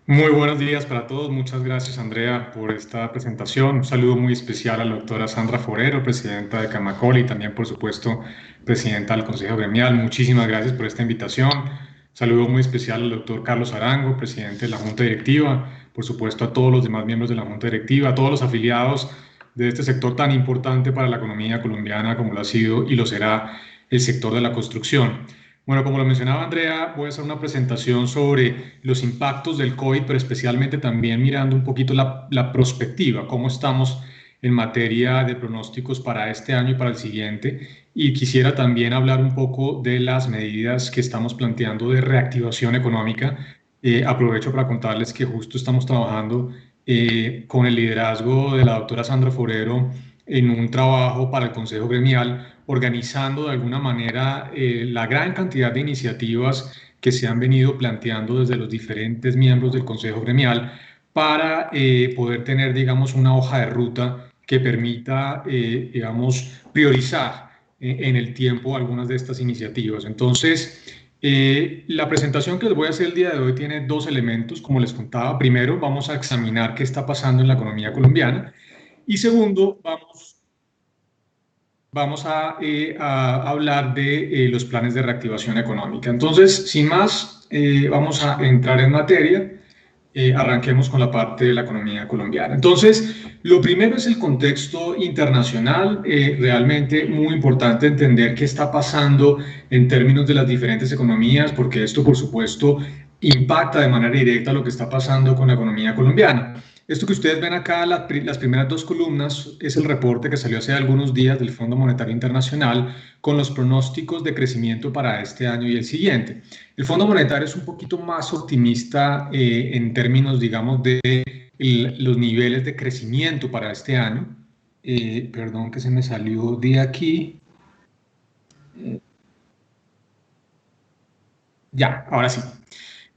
Muy buenos días para todos. Muchas gracias, Andrea, por esta presentación. Un saludo muy especial a la doctora Sandra Forero, presidenta de Camacol y también, por supuesto, presidenta del Consejo Gremial. Muchísimas gracias por esta invitación. Saludo muy especial al doctor Carlos Arango, presidente de la Junta Directiva, por supuesto, a todos los demás miembros de la Junta Directiva, a todos los afiliados de este sector tan importante para la economía colombiana como lo ha sido y lo será el sector de la construcción. Bueno, como lo mencionaba Andrea, voy a hacer una presentación sobre los impactos del COVID, pero especialmente también mirando un poquito la perspectiva, cómo estamos en materia de pronósticos para este año y para el siguiente. Y quisiera también hablar un poco de las medidas que estamos planteando de reactivación económica. Aprovecho para contarles que justo estamos trabajando con el liderazgo de la doctora Sandra Forero en un trabajo para el Consejo Gremial, organizando de alguna manera la gran cantidad de iniciativas que se han venido planteando desde los diferentes miembros del Consejo Gremial para poder tener, digamos, una hoja de ruta que permita, digamos, priorizar en el tiempo algunas de estas iniciativas. Entonces, la presentación que les voy a hacer el día de hoy tiene dos elementos, como les contaba. Primero, vamos a examinar qué está pasando en la economía colombiana y segundo, vamos a hablar de los planes de reactivación económica. Entonces, sin más, vamos a entrar en materia. Arranquemos con la parte de la economía colombiana. Entonces, lo primero es el contexto internacional. Realmente muy importante entender qué está pasando en términos de las diferentes economías, porque esto, por supuesto, impacta de manera directa lo que está pasando con la economía colombiana. Esto que ustedes ven acá, las primeras dos columnas, es el reporte que salió hace algunos días del Fondo Monetario Internacional con los pronósticos de crecimiento para este año y el siguiente. El Fondo Monetario es un poquito más optimista en términos, digamos, de los niveles de crecimiento para este año. Perdón que se me salió de aquí. Ya, ahora sí.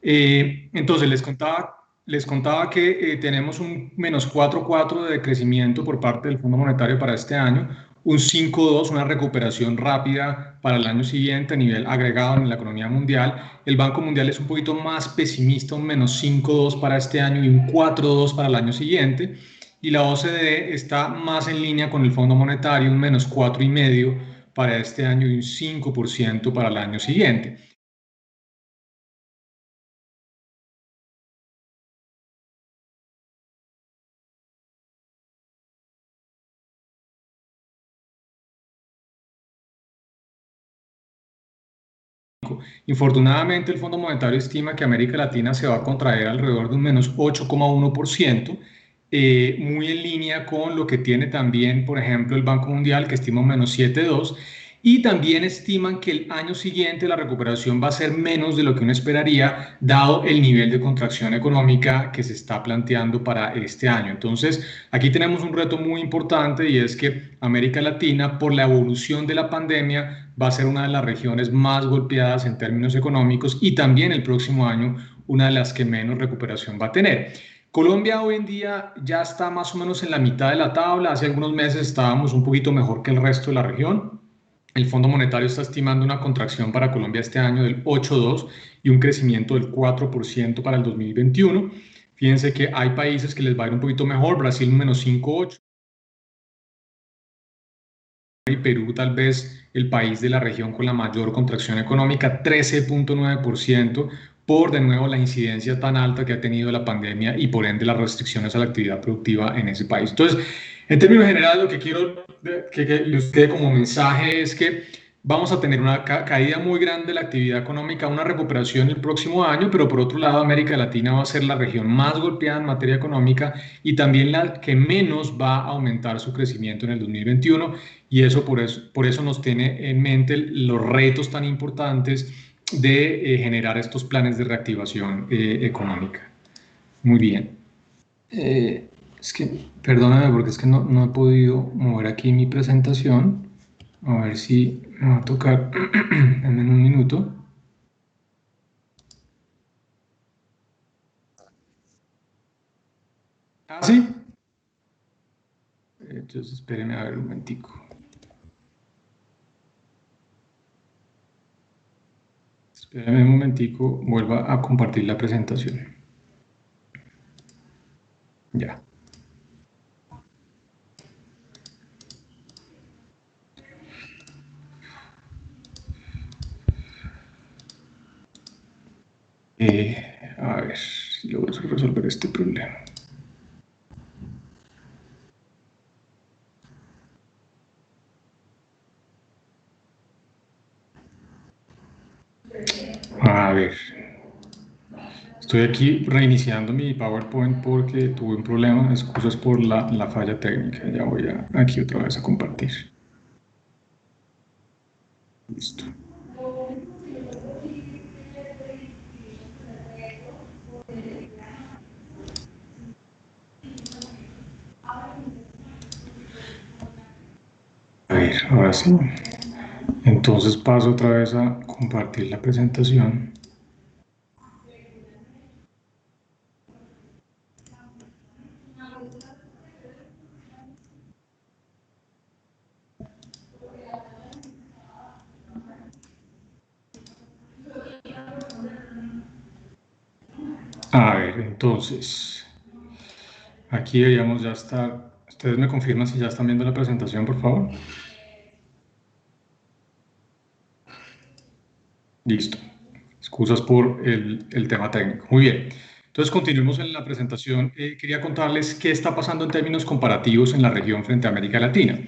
Entonces, les contaba que tenemos un menos 4,4 de crecimiento por parte del Fondo Monetario para este año, un 5,2, una recuperación rápida para el año siguiente a nivel agregado en la economía mundial. El Banco Mundial es un poquito más pesimista, un menos 5,2 para este año y un 4,2 para el año siguiente. Y la OCDE está más en línea con el Fondo Monetario, un menos 4,5 para este año y un 5% para el año siguiente. Infortunadamente, el Fondo Monetario estima que América Latina se va a contraer alrededor de un menos 8,1%, muy en línea con lo que tiene también, por ejemplo, el Banco Mundial, que estima un menos 7,2%, y también estiman que el año siguiente la recuperación va a ser menos de lo que uno esperaría, dado el nivel de contracción económica que se está planteando para este año. Entonces, aquí tenemos un reto muy importante y es que América Latina, por la evolución de la pandemia, va a ser una de las regiones más golpeadas en términos económicos y también el próximo año una de las que menos recuperación va a tener. Colombia hoy en día ya está más o menos en la mitad de la tabla. Hace algunos meses estábamos un poquito mejor que el resto de la región. El Fondo Monetario está estimando una contracción para Colombia este año del 8,2 y un crecimiento del 4% para el 2021. Fíjense que hay países que les va a ir un poquito mejor, Brasil un menos 5,8 y Perú tal vez el país de la región con la mayor contracción económica, 13,9%, por de nuevo la incidencia tan alta que ha tenido la pandemia y por ende las restricciones a la actividad productiva en ese país. Entonces, en términos generales, lo que quiero que les quede como mensaje es que vamos a tener una caída muy grande de la actividad económica, una recuperación el próximo año, pero por otro lado, América Latina va a ser la región más golpeada en materia económica y también la que menos va a aumentar su crecimiento en el 2021 y por eso nos tiene en mente los retos tan importantes de generar estos planes de reactivación económica. Muy bien. Es que, perdóname porque es que no he podido mover aquí mi presentación. A ver si me va a tocar en un minuto. Ah, sí. Entonces, espérenme a ver un momentico. Espérenme un momentico, vuelva a compartir la presentación. Ya. A ver si logro resolver este problema. A ver, estoy aquí reiniciando mi PowerPoint porque tuve un problema. Excusas por la falla técnica. Ya voy aquí otra vez a compartir. Listo. A ver, ahora sí. Entonces paso otra vez a compartir la presentación. A ver, entonces, aquí deberíamos ya estar. Ustedes me confirman si ya están viendo la presentación, por favor. Listo. Excusas por el tema técnico. Muy bien. Entonces, continuemos en la presentación. Quería contarles qué está pasando en términos comparativos en la región frente a América Latina.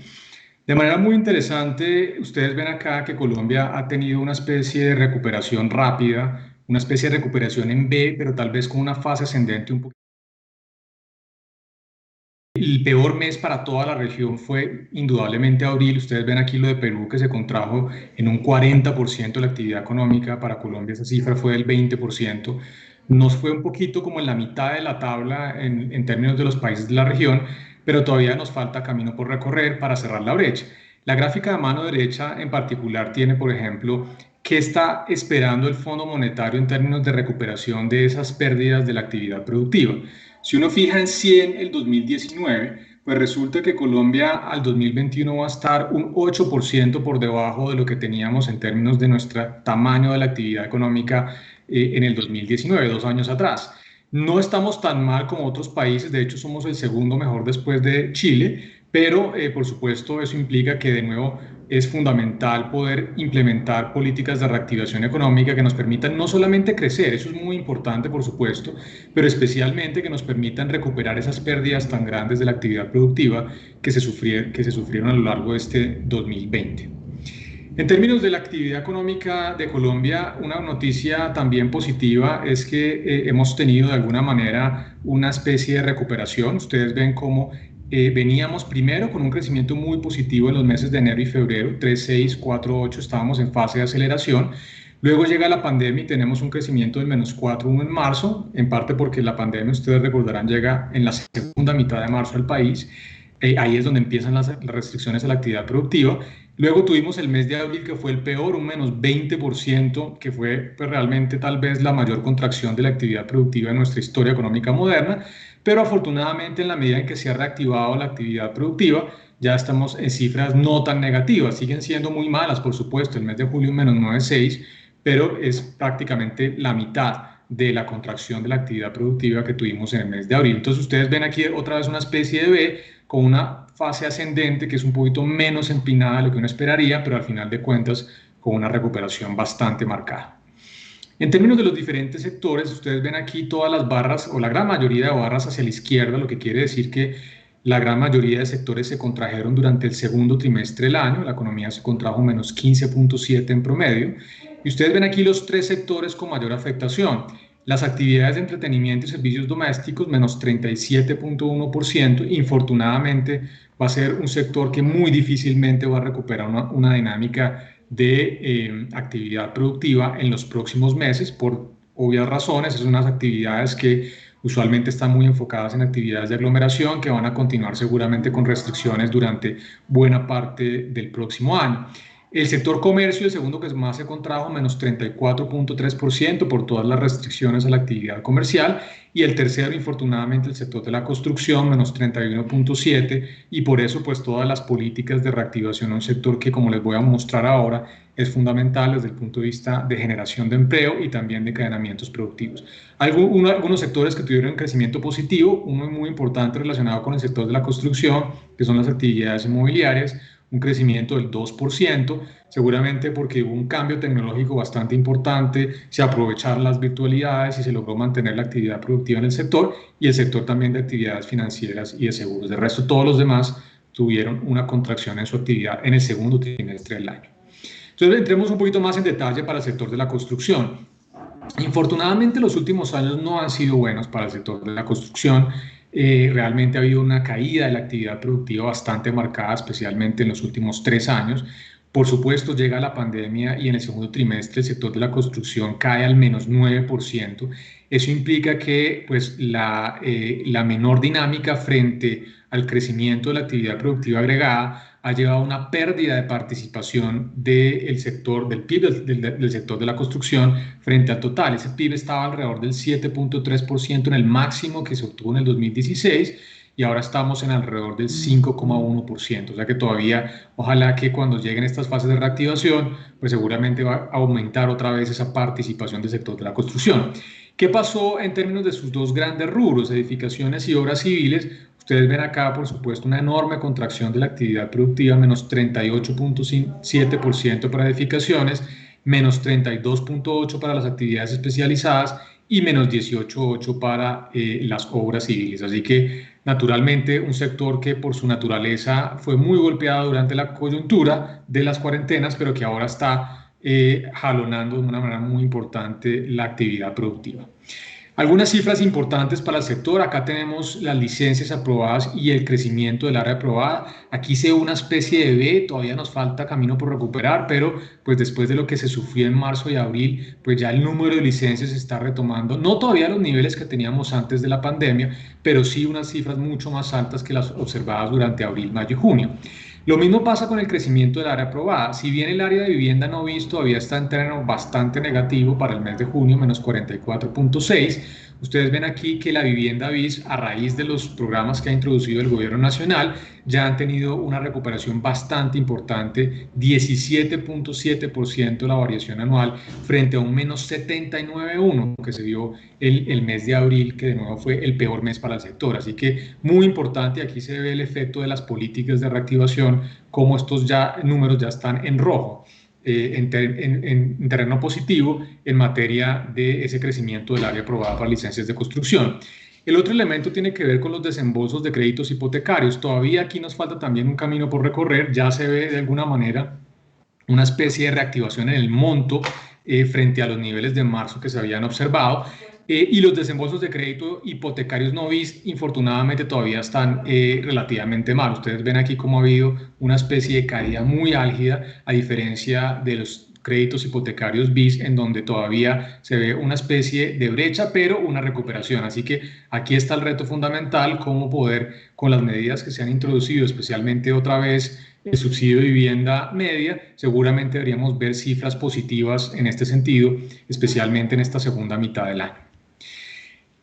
De manera muy interesante, ustedes ven acá que Colombia ha tenido una especie de recuperación rápida, una especie de recuperación en V, pero tal vez con una fase ascendente un poco. El peor mes para toda la región fue indudablemente abril. Ustedes ven aquí lo de Perú, que se contrajo en un 40% la actividad económica. Para Colombia esa cifra fue del 20%. Nos fue un poquito como en la mitad de la tabla en términos de los países de la región, pero todavía nos falta camino por recorrer para cerrar la brecha. La gráfica de mano derecha en particular tiene, por ejemplo, qué está esperando el Fondo Monetario en términos de recuperación de esas pérdidas de la actividad productiva. Si uno fija en 100 el 2019, pues resulta que Colombia al 2021 va a estar un 8% por debajo de lo que teníamos en términos de nuestro tamaño de la actividad económica en el 2019, 2 años atrás. No estamos tan mal como otros países, de hecho somos el segundo mejor después de Chile, pero por supuesto eso implica que de nuevo es fundamental poder implementar políticas de reactivación económica que nos permitan no solamente crecer, eso es muy importante por supuesto, pero especialmente que nos permitan recuperar esas pérdidas tan grandes de la actividad productiva que se sufrieron a lo largo de este 2020. En términos de la actividad económica de Colombia, una noticia también positiva es que hemos tenido de alguna manera una especie de recuperación. Ustedes ven cómo veníamos primero con un crecimiento muy positivo en los meses de enero y febrero, 3, 6, 4, 8, estábamos en fase de aceleración. Luego llega la pandemia y tenemos un crecimiento del menos 4,1 en marzo, en parte porque la pandemia, ustedes recordarán, llega en la segunda mitad de marzo al país. Ahí es donde empiezan las restricciones a la actividad productiva. Luego tuvimos el mes de abril, que fue el peor, un menos 20%, que fue pues, realmente tal vez la mayor contracción de la actividad productiva en nuestra historia económica moderna, pero afortunadamente en la medida en que se ha reactivado la actividad productiva, ya estamos en cifras no tan negativas. Siguen siendo muy malas, por supuesto, el mes de julio un menos 9,6, pero es prácticamente la mitad de la contracción de la actividad productiva que tuvimos en el mes de abril. Entonces ustedes ven aquí otra vez una especie de V con una fase ascendente que es un poquito menos empinada de lo que uno esperaría, pero al final de cuentas con una recuperación bastante marcada. En términos de los diferentes sectores, ustedes ven aquí todas las barras o la gran mayoría de barras hacia la izquierda, lo que quiere decir que la gran mayoría de sectores se contrajeron durante el segundo trimestre del año, la economía se contrajo menos 15,7 en promedio, y ustedes ven aquí los tres sectores con mayor afectación. Las actividades de entretenimiento y servicios domésticos, menos 37,1%. Infortunadamente, va a ser un sector que muy difícilmente va a recuperar una dinámica de actividad productiva en los próximos meses, por obvias razones. Son unas actividades que usualmente están muy enfocadas en actividades de aglomeración que van a continuar seguramente con restricciones durante buena parte del próximo año. El sector comercio, el segundo que más se contrajo, menos 34.3% por todas las restricciones a la actividad comercial. Y el tercero, infortunadamente, el sector de la construcción, menos 31.7%. Y por eso, pues todas las políticas de reactivación a un sector que, como les voy a mostrar ahora, es fundamental desde el punto de vista de generación de empleo y también de encadenamientos productivos. Algunos sectores que tuvieron crecimiento positivo, uno muy importante relacionado con el sector de la construcción, que son las actividades inmobiliarias, un crecimiento del 2%, seguramente porque hubo un cambio tecnológico bastante importante, se aprovecharon las virtualidades y se logró mantener la actividad productiva en el sector y el sector también de actividades financieras y de seguros. De resto, todos los demás tuvieron una contracción en su actividad en el segundo trimestre del año. Entonces, entremos un poquito más en detalle para el sector de la construcción. Infortunadamente, los últimos años no han sido buenos para el sector de la construcción. Realmente ha habido una caída de la actividad productiva bastante marcada, especialmente en los últimos 3 años. Por supuesto, llega la pandemia y en el segundo trimestre el sector de la construcción cae al menos 9%. Eso implica que pues, la menor dinámica frente al crecimiento de la actividad productiva agregada ha llevado a una pérdida de participación del sector, del PIB del sector de la construcción frente al total. Ese PIB estaba alrededor del 7.3% en el máximo que se obtuvo en el 2016 y ahora estamos en alrededor del 5,1%. O sea que todavía, ojalá que cuando lleguen estas fases de reactivación, pues seguramente va a aumentar otra vez esa participación del sector de la construcción. ¿Qué pasó en términos de sus dos grandes rubros, edificaciones y obras civiles? Ustedes ven acá, por supuesto, una enorme contracción de la actividad productiva, menos 38.7% para edificaciones, menos 32.8% para las actividades especializadas y menos 18.8% para las obras civiles. Así que, naturalmente, un sector que por su naturaleza fue muy golpeado durante la coyuntura de las cuarentenas, pero que ahora está jalonando de una manera muy importante la actividad productiva. Algunas cifras importantes para el sector. Acá tenemos las licencias aprobadas y el crecimiento del área aprobada. Aquí se ve una especie de V, todavía nos falta camino por recuperar, pero pues después de lo que se sufrió en marzo y abril, pues ya el número de licencias se está retomando. No todavía los niveles que teníamos antes de la pandemia, pero sí unas cifras mucho más altas que las observadas durante abril, mayo y junio. Lo mismo pasa con el crecimiento del área aprobada. Si bien el área de vivienda no BIS todavía está en terreno bastante negativo para el mes de junio, menos 44.6, ustedes ven aquí que la vivienda BIS, a raíz de los programas que ha introducido el gobierno nacional, ya han tenido una recuperación bastante importante, 17.7% la variación anual, frente a un menos 79.1% que se dio el mes de abril, que de nuevo fue el peor mes para el sector. Así que muy importante, aquí se ve el efecto de las políticas de reactivación, cómo estos números ya están en rojo. En terreno positivo en materia de ese crecimiento del área aprobada para licencias de construcción. El otro elemento tiene que ver con los desembolsos de créditos hipotecarios. Todavía aquí nos falta también un camino por recorrer. Ya se ve de alguna manera una especie de reactivación en el monto frente a los niveles de marzo que se habían observado. Y los desembolsos de crédito hipotecarios no BIS, infortunadamente, todavía están relativamente mal. Ustedes ven aquí cómo ha habido una especie de caída muy álgida, a diferencia de los créditos hipotecarios BIS, en donde todavía se ve una especie de brecha, pero una recuperación. Así que aquí está el reto fundamental, cómo poder, con las medidas que se han introducido, especialmente otra vez el subsidio de vivienda media, seguramente deberíamos ver cifras positivas en este sentido, especialmente en esta segunda mitad del año.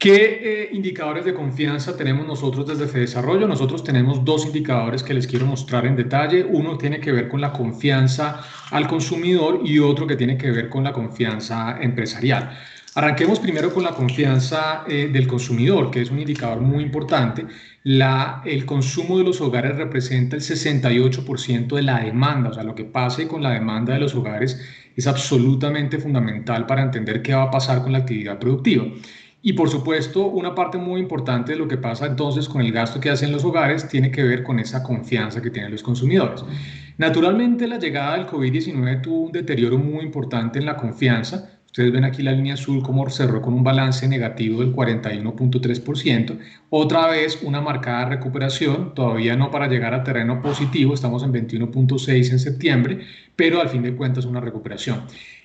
¿Qué indicadores de confianza tenemos nosotros desde FEDesarrollo? Nosotros tenemos dos indicadores que les quiero mostrar en detalle. Uno tiene que ver con la confianza al consumidor y otro que tiene que ver con la confianza empresarial. Arranquemos primero con la confianza del consumidor, que es un indicador muy importante. El consumo de los hogares representa el 68% de la demanda, o sea, lo que pase con la demanda de los hogares es absolutamente fundamental para entender qué va a pasar con la actividad productiva. Y por supuesto, una parte muy importante de lo que pasa entonces con el gasto que hacen los hogares tiene que ver con esa confianza que tienen los consumidores. Naturalmente, la llegada del COVID-19 tuvo un deterioro muy importante en la confianza. Ustedes ven aquí la línea azul como cerró con un balance negativo del 41.3%. Otra vez una marcada recuperación, todavía no para llegar a terreno positivo, estamos en 21.6 en septiembre, pero al fin de cuentas una recuperación.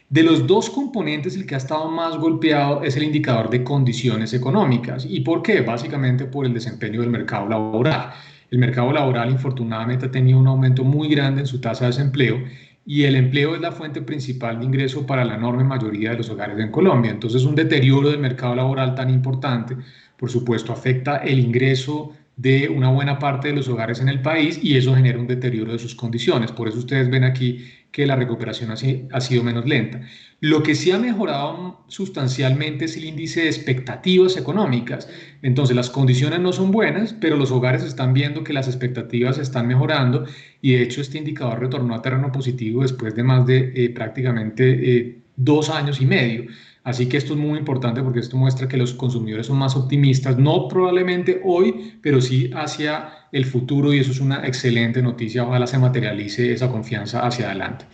De los dos componentes, el que ha estado más golpeado es el indicador de condiciones económicas. ¿Y por qué? Básicamente por el desempeño del mercado laboral. El mercado laboral, infortunadamente, ha tenido un aumento muy grande en su tasa de desempleo y el empleo es la fuente principal de ingreso para la enorme mayoría de los hogares en Colombia. Entonces, un deterioro del mercado laboral tan importante, por supuesto, afecta el ingreso de una buena parte de los hogares en el país y eso genera un deterioro de sus condiciones. Por eso ustedes ven aquí que la recuperación ha sido menos lenta. Lo que sí ha mejorado sustancialmente es el índice de expectativas económicas. Entonces, las condiciones no son buenas, pero los hogares están viendo que las expectativas están mejorando y de hecho este indicador retornó a terreno positivo después de más de prácticamente 2 años y medio. Así que esto es muy importante porque esto muestra que los consumidores son más optimistas, no probablemente hoy, pero sí hacia el futuro y eso es una excelente noticia. Ojalá se materialice esa confianza hacia adelante.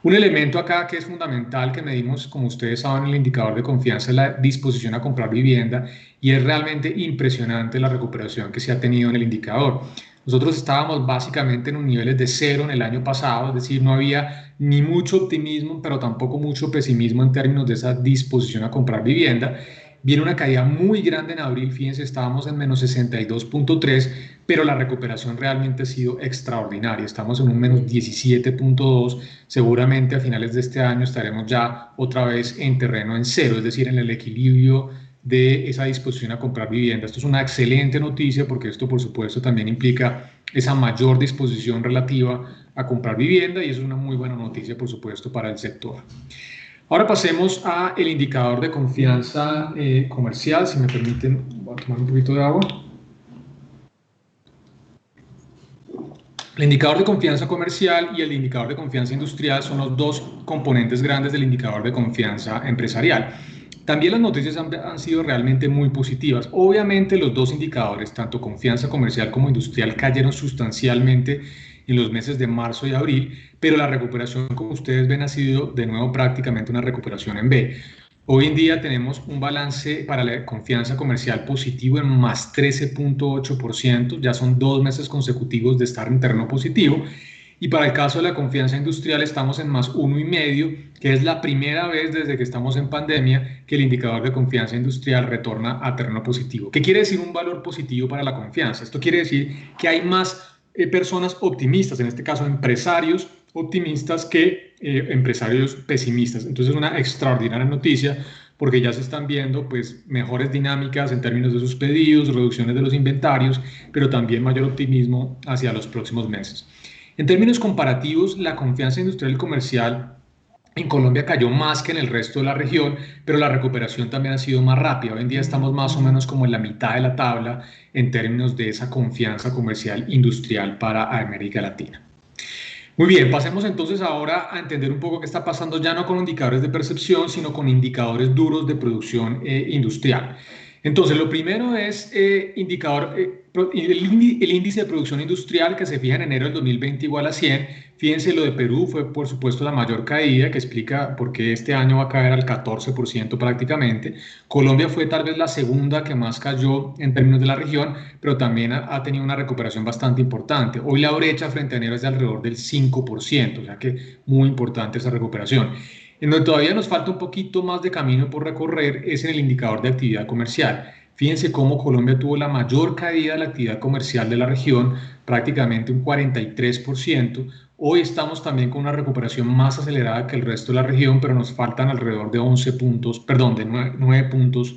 Un elemento acá que es fundamental que medimos, como ustedes saben, el indicador de confianza es la disposición a comprar vivienda y es realmente impresionante la recuperación que se ha tenido en el indicador. Nosotros estábamos básicamente en un niveles de cero en el año pasado, es decir, no había ni mucho optimismo, pero tampoco mucho pesimismo en términos de esa disposición a comprar vivienda. Viene una caída muy grande en abril, fíjense, estábamos en menos 62.3, pero la recuperación realmente ha sido extraordinaria. Estamos en un menos 17.2, seguramente a finales de este año estaremos ya otra vez en terreno en cero, es decir, en el equilibrio de esa disposición a comprar vivienda. Esto es una excelente noticia porque esto, por supuesto, también implica esa mayor disposición relativa a comprar vivienda y eso es una muy buena noticia, por supuesto, para el sector. Ahora pasemos al indicador de confianza comercial. Si me permiten, voy a tomar un poquito de agua. El indicador de confianza comercial y el indicador de confianza industrial son los dos componentes grandes del indicador de confianza empresarial. También las noticias han sido realmente muy positivas. Obviamente los dos indicadores, tanto confianza comercial como industrial, cayeron sustancialmente en los meses de marzo y abril, pero la recuperación, como ustedes ven, ha sido de nuevo prácticamente una recuperación en B. Hoy en día tenemos un balance para la confianza comercial positivo en más 13.8%, ya son 2 meses consecutivos de estar en terreno positivo. Y para el caso de la confianza industrial estamos en más 1,5, que es la primera vez desde que estamos en pandemia que el indicador de confianza industrial retorna a terreno positivo. ¿Qué quiere decir un valor positivo para la confianza? Esto quiere decir que hay más personas optimistas, en este caso empresarios optimistas que empresarios pesimistas. Entonces es una extraordinaria noticia porque ya se están viendo pues mejores dinámicas en términos de sus pedidos, reducciones de los inventarios, pero también mayor optimismo hacia los próximos meses. En términos comparativos, la confianza industrial y comercial en Colombia cayó más que en el resto de la región, pero la recuperación también ha sido más rápida. Hoy en día estamos más o menos como en la mitad de la tabla en términos de esa confianza comercial industrial para América Latina. Muy bien, pasemos entonces ahora a entender un poco qué está pasando ya no con indicadores de percepción, sino con indicadores duros de producción industrial. Entonces, lo primero es el índice de producción industrial que se fija en enero del 2020 igual a 100. Fíjense, lo de Perú fue por supuesto la mayor caída, que explica por qué este año va a caer al 14% prácticamente. Colombia fue tal vez la segunda que más cayó en términos de la región, pero también ha tenido una recuperación bastante importante. Hoy la brecha frente a enero es de alrededor del 5%, o sea que muy importante esa recuperación. En donde todavía nos falta un poquito más de camino por recorrer es en el indicador de actividad comercial. Fíjense cómo Colombia tuvo la mayor caída de la actividad comercial de la región, prácticamente un 43%. Hoy estamos también con una recuperación más acelerada que el resto de la región, pero nos faltan alrededor de 11 puntos, perdón, de 9 puntos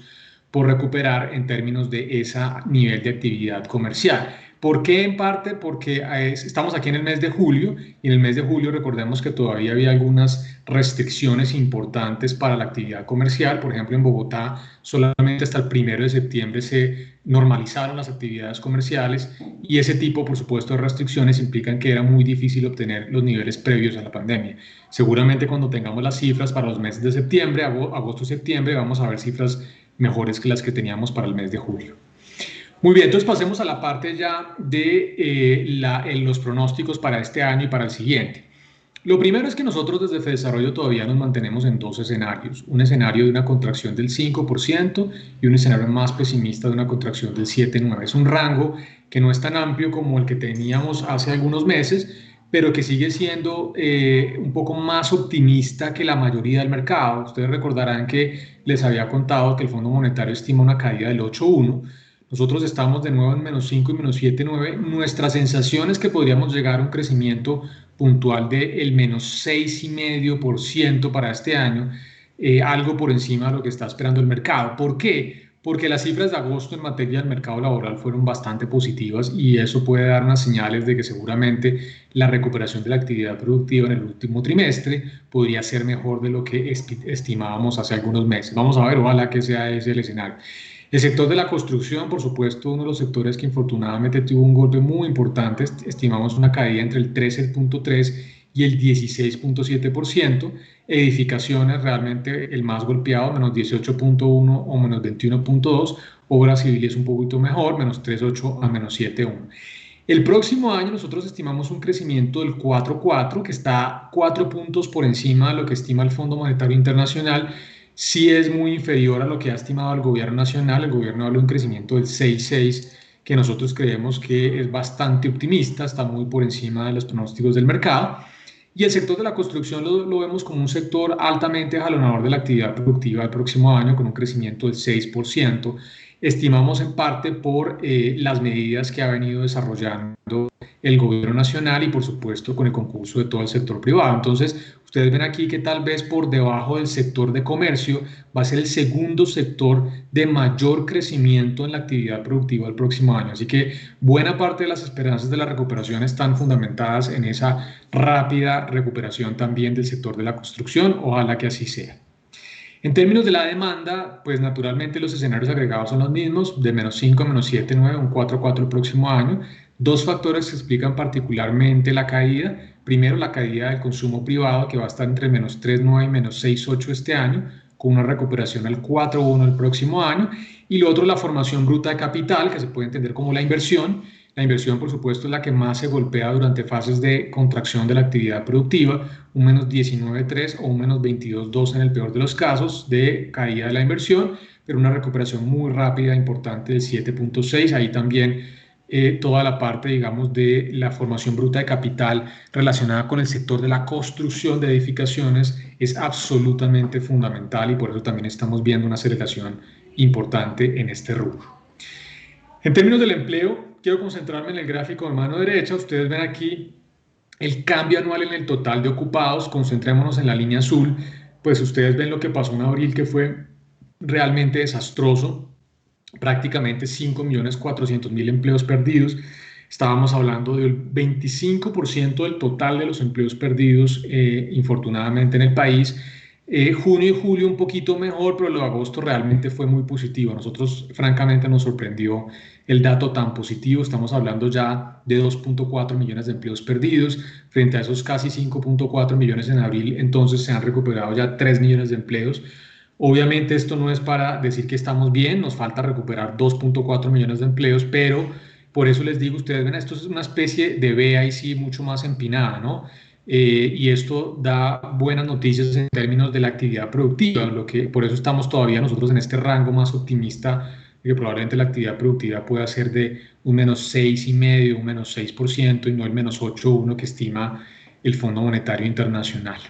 por recuperar en términos de ese nivel de actividad comercial. ¿Por qué? En parte porque estamos aquí en el mes de julio y en el mes de julio recordemos que todavía había algunas restricciones importantes para la actividad comercial. Por ejemplo, en Bogotá solamente hasta el 1 de septiembre se normalizaron las actividades comerciales y ese tipo, por supuesto, de restricciones implican que era muy difícil obtener los niveles previos a la pandemia. Seguramente cuando tengamos las cifras para los meses de septiembre, agosto-septiembre, vamos a ver cifras mejores que las que teníamos para el mes de julio. Muy bien, entonces pasemos a la parte ya de los pronósticos para este año y para el siguiente. Lo primero es que nosotros desde FEDesarrollo todavía nos mantenemos en dos escenarios. Un escenario de una contracción del 5% y un escenario más pesimista de una contracción del 7,9%. Es un rango que no es tan amplio como el que teníamos hace algunos meses, pero que sigue siendo un poco más optimista que la mayoría del mercado. Ustedes recordarán que les había contado que el Fondo Monetario estima una caída del 8,1%. Nosotros estamos de nuevo en menos 5 y menos 7,9. Nuestra sensación es que podríamos llegar a un crecimiento puntual del menos 6,5% para este año, algo por encima de lo que está esperando el mercado. ¿Por qué? Porque las cifras de agosto en materia del mercado laboral fueron bastante positivas y eso puede dar unas señales de que seguramente la recuperación de la actividad productiva en el último trimestre podría ser mejor de lo que estimábamos hace algunos meses. Vamos a ver, ojalá que sea ese el escenario. El sector de la construcción, por supuesto, uno de los sectores que infortunadamente tuvo un golpe muy importante. Estimamos una caída entre el 13,3% y el 16,7%. Edificaciones, realmente el más golpeado, menos 18,1% o menos 21,2%. Obras civiles un poquito mejor, menos 3,8% a menos 7,1%. El próximo año nosotros estimamos un crecimiento del 4,4%, que está 4 puntos por encima de lo que estima el Fondo Monetario Internacional. Sí es muy inferior a lo que ha estimado el gobierno nacional. El gobierno habla de un crecimiento del 6,6%, que nosotros creemos que es bastante optimista, está muy por encima de los pronósticos del mercado. Y el sector de la construcción lo vemos como un sector altamente jalonador de la actividad productiva del próximo año, con un crecimiento del 6%. Estimamos en parte por las medidas que ha venido desarrollando el gobierno nacional y por supuesto con el concurso de todo el sector privado. Entonces, ustedes ven aquí que tal vez por debajo del sector de comercio va a ser el segundo sector de mayor crecimiento en la actividad productiva el próximo año. Así que buena parte de las esperanzas de la recuperación están fundamentadas en esa rápida recuperación también del sector de la construcción. Ojalá que así sea. En términos de la demanda, pues naturalmente los escenarios agregados son los mismos, de menos 5 a menos 7, 9, un 4,4 el próximo año. Dos factores que explican particularmente la caída. Primero, la caída del consumo privado, que va a estar entre menos 3,9 y menos 6,8 este año, con una recuperación al 4,1 el próximo año. Y lo otro, la formación bruta de capital, que se puede entender como la inversión. La inversión, por supuesto, es la que más se golpea durante fases de contracción de la actividad productiva, un menos 19,3 o un menos 22,2 en el peor de los casos de caída de la inversión, pero una recuperación muy rápida, importante del 7,6. Ahí también toda la parte, digamos, de la formación bruta de capital relacionada con el sector de la construcción de edificaciones es absolutamente fundamental y por eso también estamos viendo una aceleración importante en este rubro. En términos del empleo, quiero concentrarme en el gráfico de mano derecha. Ustedes ven aquí el cambio anual en el total de ocupados. Concentrémonos en la línea azul. Pues ustedes ven lo que pasó en abril, que fue realmente desastroso. Prácticamente 5.400.000 empleos perdidos. Estábamos hablando del 25% del total de los empleos perdidos, infortunadamente, en el país. Junio y julio un poquito mejor, pero lo de agosto realmente fue muy positivo. A nosotros, francamente, nos sorprendió el dato tan positivo. Estamos hablando ya de 2,4 millones de empleos perdidos, frente a esos casi 5,4 millones en abril. Entonces se han recuperado ya 3 millones de empleos. Obviamente esto no es para decir que estamos bien, nos falta recuperar 2,4 millones de empleos, pero por eso les digo, ustedes ven, esto es una especie de V ahí sí mucho más empinada, ¿no? Y esto da buenas noticias en términos de la actividad productiva, por eso estamos todavía nosotros en este rango más optimista, que probablemente la actividad productiva pueda ser de un menos 6,5, un menos 6% y no el menos 8,1 que estima el Fondo Monetario Internacional.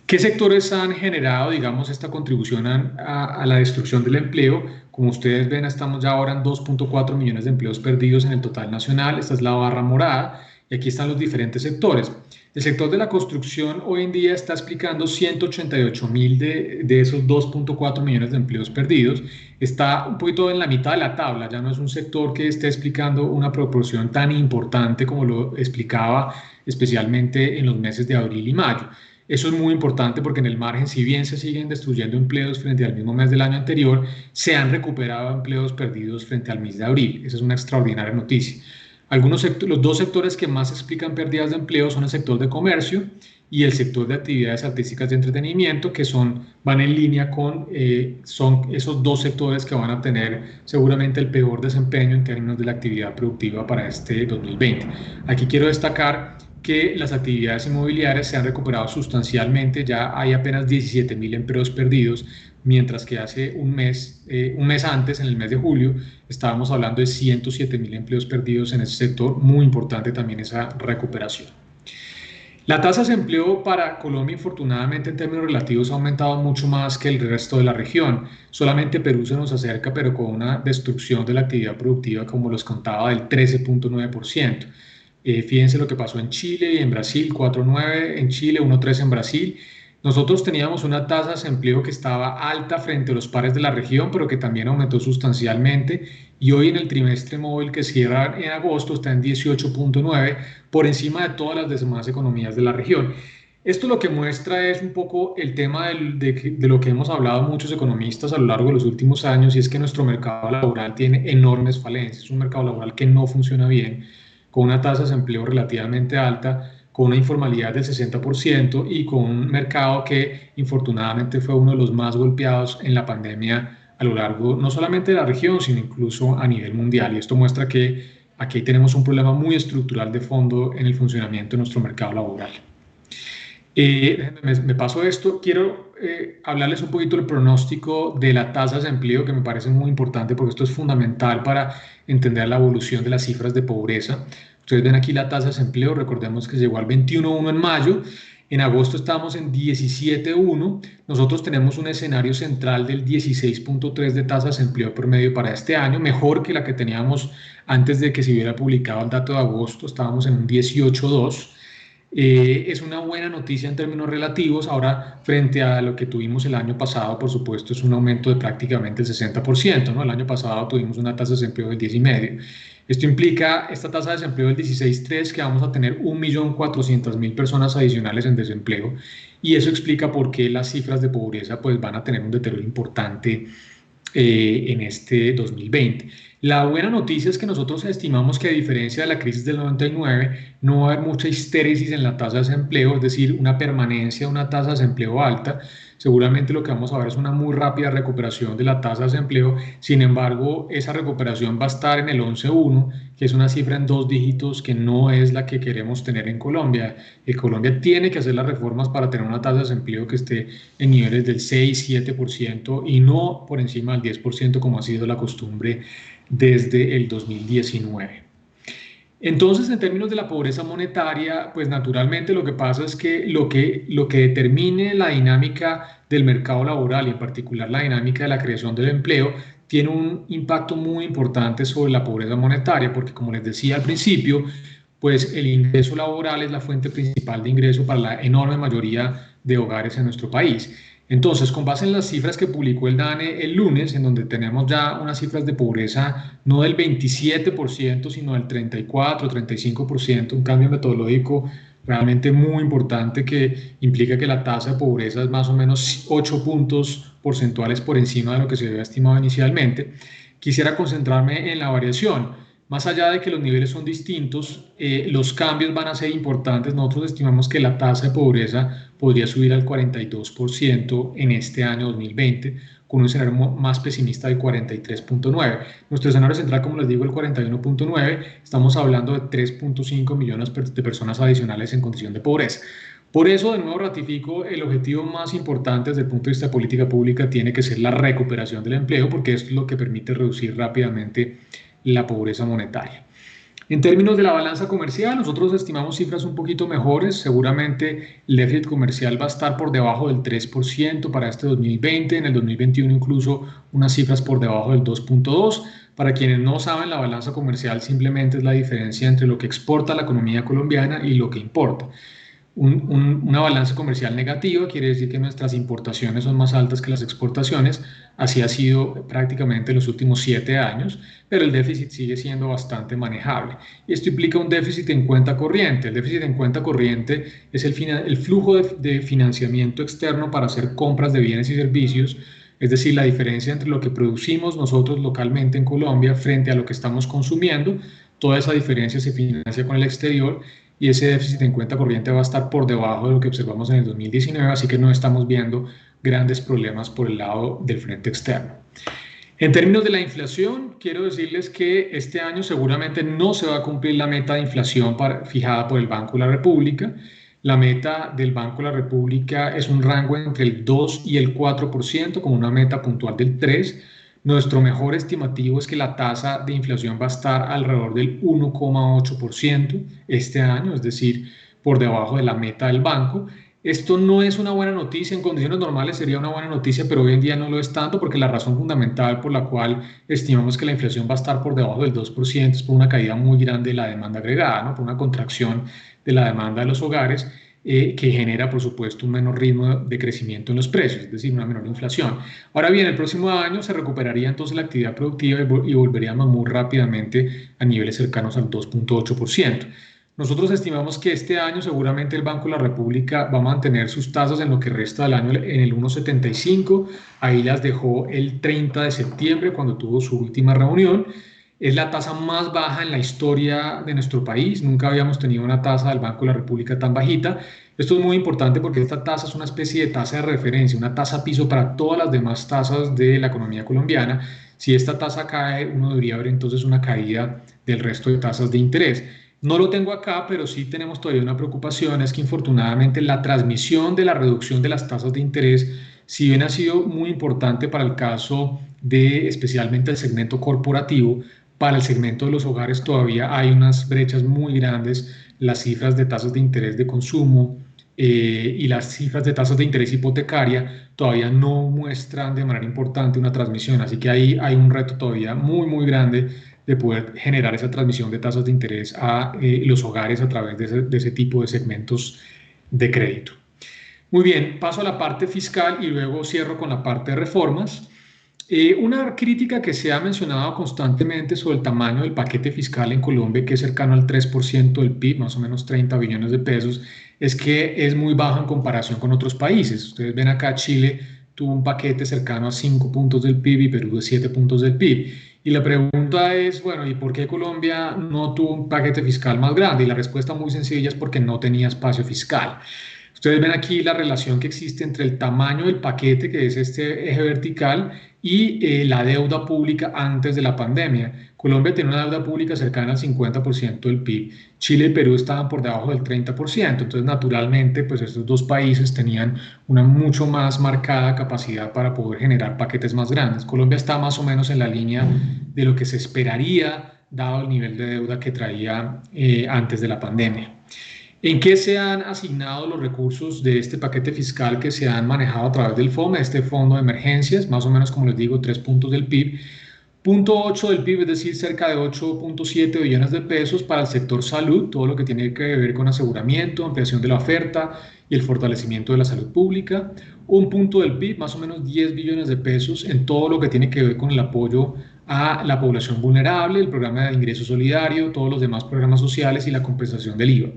¿Qué sectores han generado, digamos, esta contribución a la destrucción del empleo? Como ustedes ven, estamos ya ahora en 2,4 millones de empleos perdidos en el total nacional. Esta es la barra morada y aquí están los diferentes sectores. El sector de la construcción hoy en día está explicando 188.000 de esos 2,4 millones de empleos perdidos. Está un poquito en la mitad de la tabla, ya no es un sector que esté explicando una proporción tan importante como lo explicaba especialmente en los meses de abril y mayo. Eso es muy importante porque en el margen, si bien se siguen destruyendo empleos frente al mismo mes del año anterior, se han recuperado empleos perdidos frente al mes de abril. Esa es una extraordinaria noticia. Los dos sectores que más explican pérdidas de empleo son el sector de comercio y el sector de actividades artísticas de entretenimiento, que van en línea son esos dos sectores que van a tener seguramente el peor desempeño en términos de la actividad productiva para este 2020. Aquí quiero destacar que las actividades inmobiliarias se han recuperado sustancialmente, ya hay apenas 17.000 empleos perdidos, mientras que hace un mes antes, en el mes de julio, estábamos hablando de 107.000 empleos perdidos en ese sector. Muy importante también esa recuperación. La tasa de desempleo para Colombia, infortunadamente, en términos relativos, ha aumentado mucho más que el resto de la región. Solamente Perú se nos acerca, pero con una destrucción de la actividad productiva, como les contaba, del 13,9%. Fíjense lo que pasó en Chile y en Brasil, 4,9 en Chile, 1,3 en Brasil. Nosotros teníamos una tasa de desempleo que estaba alta frente a los pares de la región, pero que también aumentó sustancialmente. Y hoy en el trimestre móvil que cierra en agosto está en 18,9, por encima de todas las demás economías de la región. Esto lo que muestra es un poco el tema de lo que hemos hablado muchos economistas a lo largo de los últimos años, y es que nuestro mercado laboral tiene enormes falencias. Es un mercado laboral que no funciona bien, con una tasa de desempleo relativamente alta, con una informalidad del 60% y con un mercado que infortunadamente fue uno de los más golpeados en la pandemia a lo largo no solamente de la región, sino incluso a nivel mundial. Y esto muestra que aquí tenemos un problema muy estructural de fondo en el funcionamiento de nuestro mercado laboral. Me paso esto, quiero hablarles un poquito del pronóstico de la tasa de desempleo, que me parece muy importante porque esto es fundamental para entender la evolución de las cifras de pobreza. Ustedes ven aquí la tasa de desempleo, recordemos que llegó al 21,1 en mayo, en agosto estamos en 17,1, nosotros tenemos un escenario central del 16,3 de tasa de desempleo promedio para este año, mejor que la que teníamos antes de que se hubiera publicado el dato de agosto, estábamos en un 18,2. Es una buena noticia en términos relativos. Ahora, frente a lo que tuvimos el año pasado, por supuesto, es un aumento de prácticamente el 60%, ¿no? El año pasado tuvimos una tasa de desempleo del 10,5%. Esto implica esta tasa de desempleo del 16,3, que vamos a tener 1.400.000 personas adicionales en desempleo, y eso explica por qué las cifras de pobreza pues, van a tener un deterioro importante en este 2020. La buena noticia es que nosotros estimamos que, a diferencia de la crisis del 99, no va a haber mucha histéresis en la tasa de desempleo, es decir, una permanencia de una tasa de desempleo alta. Seguramente lo que vamos a ver es una muy rápida recuperación de la tasa de desempleo. Sin embargo, esa recuperación va a estar en el 11,1, que es una cifra en 2 dígitos que no es la que queremos tener en Colombia. Colombia tiene que hacer las reformas para tener una tasa de desempleo que esté en niveles del 6-7% y no por encima del 10%, como ha sido la costumbre desde el 2019. Entonces, en términos de la pobreza monetaria, pues naturalmente lo que pasa es que lo que determine la dinámica del mercado laboral, y en particular la dinámica de la creación del empleo, tiene un impacto muy importante sobre la pobreza monetaria, porque, como les decía al principio, pues el ingreso laboral es la fuente principal de ingreso para la enorme mayoría de hogares en nuestro país. Entonces, con base en las cifras que publicó el DANE el lunes, en donde tenemos ya unas cifras de pobreza no del 27%, sino del 34, 35%, un cambio metodológico realmente muy importante que implica que la tasa de pobreza es más o menos 8 puntos porcentuales por encima de lo que se había estimado inicialmente. Quisiera concentrarme en la variación. Más allá de que los niveles son distintos, los cambios van a ser importantes. Nosotros estimamos que la tasa de pobreza podría subir al 42% en este año 2020, con un escenario más pesimista del 43,9. Nuestro escenario central, como les digo, el 41,9, estamos hablando de 3,5 millones de personas adicionales en condición de pobreza. Por eso, de nuevo, ratifico, el objetivo más importante desde el punto de vista de política pública tiene que ser la recuperación del empleo, porque esto es lo que permite reducir rápidamente la pobreza monetaria. En términos de la balanza comercial, nosotros estimamos cifras un poquito mejores. Seguramente el déficit comercial va a estar por debajo del 3% para este 2020, en el 2021 incluso unas cifras por debajo del 2,2%. Para quienes no saben, la balanza comercial simplemente es la diferencia entre lo que exporta la economía colombiana y lo que importa. Una balanza comercial negativa quiere decir que nuestras importaciones son más altas que las exportaciones. Así ha sido prácticamente los últimos 7 años, pero el déficit sigue siendo bastante manejable. Y esto implica un déficit en cuenta corriente. El déficit en cuenta corriente es el flujo de financiamiento externo para hacer compras de bienes y servicios, es decir, la diferencia entre lo que producimos nosotros localmente en Colombia frente a lo que estamos consumiendo. Toda esa diferencia se financia con el exterior, y ese déficit en cuenta corriente va a estar por debajo de lo que observamos en el 2019, así que no estamos viendo grandes problemas por el lado del frente externo. En términos de la inflación, quiero decirles que este año seguramente no se va a cumplir la meta de inflación fijada por el Banco de la República. La meta del Banco de la República es un rango entre el 2 y el 4%, con una meta puntual del 3%. Nuestro mejor estimativo es que la tasa de inflación va a estar alrededor del 1,8% este año, es decir, por debajo de la meta del banco. Esto no es una buena noticia, en condiciones normales sería una buena noticia, pero hoy en día no lo es tanto porque la razón fundamental por la cual estimamos que la inflación va a estar por debajo del 2% es por una caída muy grande de la demanda agregada, ¿no? Por una contracción de la demanda de los hogares que genera, por supuesto, un menor ritmo de crecimiento en los precios, es decir, una menor inflación. Ahora bien, el próximo año se recuperaría entonces la actividad productiva y volveríamos muy rápidamente a niveles cercanos al 2,8%. Nosotros estimamos que este año seguramente el Banco de la República va a mantener sus tasas en lo que resta del año en el 1,75. Ahí las dejó el 30 de septiembre cuando tuvo su última reunión. Es la tasa más baja en la historia de nuestro país. Nunca habíamos tenido una tasa del Banco de la República tan bajita. Esto es muy importante porque esta tasa es una especie de tasa de referencia, una tasa piso para todas las demás tasas de la economía colombiana. Si esta tasa cae, uno debería ver entonces una caída del resto de tasas de interés. No lo tengo acá, pero sí tenemos todavía una preocupación, es que infortunadamente la transmisión de la reducción de las tasas de interés, si bien ha sido muy importante para el caso de especialmente el segmento corporativo, para el segmento de los hogares todavía hay unas brechas muy grandes, las cifras de tasas de interés de consumo y las cifras de tasas de interés hipotecaria todavía no muestran de manera importante una transmisión, así que ahí hay un reto todavía muy, muy grande de poder generar esa transmisión de tasas de interés a los hogares a través de ese tipo de segmentos de crédito. Muy bien, paso a la parte fiscal y luego cierro con la parte de reformas. Una crítica que se ha mencionado constantemente sobre el tamaño del paquete fiscal en Colombia, que es cercano al 3% del PIB, más o menos 30 billones de pesos, es que es muy bajo en comparación con otros países. Ustedes ven acá, Chile tuvo un paquete cercano a 5 puntos del PIB y Perú de 7 puntos del PIB. Y la pregunta es, bueno, ¿y por qué Colombia no tuvo un paquete fiscal más grande? Y la respuesta muy sencilla es porque no tenía espacio fiscal. Ustedes ven aquí la relación que existe entre el tamaño del paquete, que es este eje vertical, y la deuda pública antes de la pandemia. Colombia tiene una deuda pública cercana al 50% del PIB. Chile y Perú estaban por debajo del 30%. Entonces, naturalmente, pues estos dos países tenían una mucho más marcada capacidad para poder generar paquetes más grandes. Colombia está más o menos en la línea de lo que se esperaría dado el nivel de deuda que traía antes de la pandemia. ¿En qué se han asignado los recursos de este paquete fiscal que se han manejado a través del FOME, este fondo de emergencias? Más o menos, como les digo, 3 puntos del PIB. Punto 8 del PIB, es decir, cerca de 8,7 billones de pesos para el sector salud, todo lo que tiene que ver con aseguramiento, ampliación de la oferta y el fortalecimiento de la salud pública. Un punto del PIB, más o menos 10 billones de pesos en todo lo que tiene que ver con el apoyo a la población vulnerable, el programa de ingreso solidario, todos los demás programas sociales y la compensación del IVA.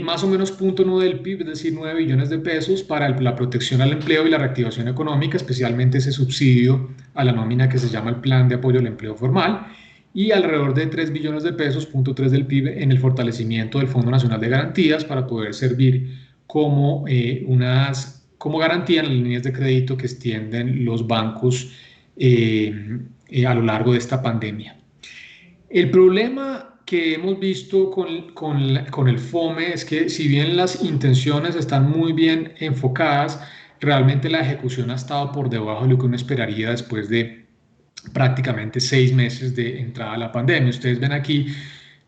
Más o menos 0,9 del PIB, es decir, 9 billones de pesos para la protección al empleo y la reactivación económica, especialmente ese subsidio a la nómina que se llama el Plan de Apoyo al Empleo Formal, y alrededor de 3 billones de pesos, 0,3 del PIB, en el fortalecimiento del Fondo Nacional de Garantías para poder servir como garantía en las líneas de crédito que extienden los bancos a lo largo de esta pandemia. El problema que hemos visto con el FOME es que si bien las intenciones están muy bien enfocadas, realmente la ejecución ha estado por debajo de lo que uno esperaría después de prácticamente 6 meses de entrada a la pandemia. Ustedes ven aquí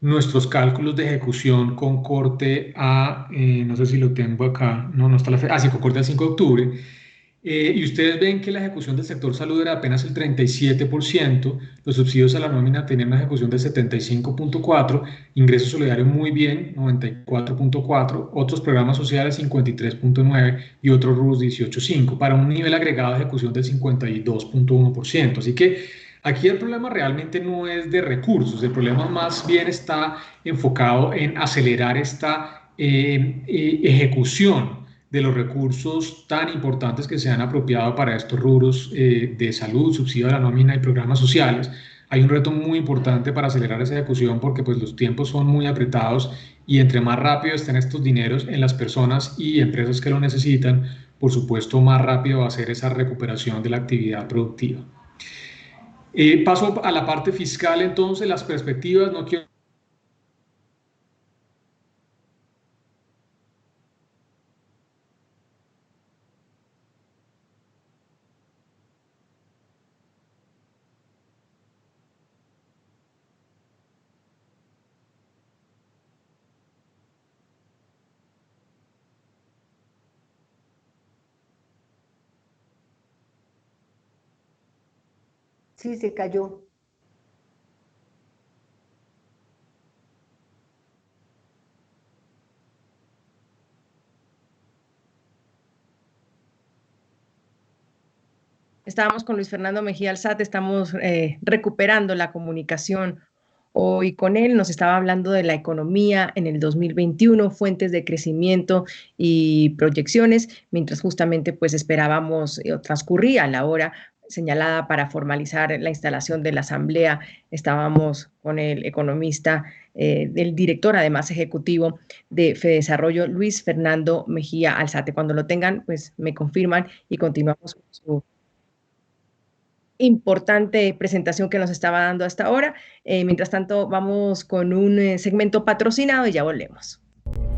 nuestros cálculos de ejecución con corte a, no sé si lo tengo acá, no está la fecha, sí, con corte al 5 de octubre. Y ustedes ven que la ejecución del sector salud era apenas el 37%, los subsidios a la nómina tenían una ejecución del 75,4%, ingreso solidario muy bien, 94,4%, otros programas sociales 53,9% y otros RUS 18,5%, para un nivel agregado de ejecución del 52,1%. Así que aquí el problema realmente no es de recursos, el problema más bien está enfocado en acelerar esta ejecución de los recursos tan importantes que se han apropiado para estos rubros de salud, subsidio a la nómina y programas sociales. Hay un reto muy importante para acelerar esa ejecución porque pues, los tiempos son muy apretados y entre más rápido estén estos dineros en las personas y empresas que lo necesitan, por supuesto, más rápido va a ser esa recuperación de la actividad productiva. Paso a la parte fiscal, entonces, las perspectivas, no quiero Sí, se cayó. Estábamos con Luis Fernando Mejía Alzate, estamos recuperando la comunicación hoy con él. Nos estaba hablando de la economía en el 2021, fuentes de crecimiento y proyecciones, mientras justamente pues esperábamos, transcurría la hora señalada para formalizar la instalación de la asamblea. Estábamos con el economista, el director además ejecutivo de Fedesarrollo, Luis Fernando Mejía Alzate. Cuando lo tengan, pues me confirman y continuamos con su importante presentación que nos estaba dando hasta ahora. Mientras tanto, vamos con un segmento patrocinado y ya volvemos.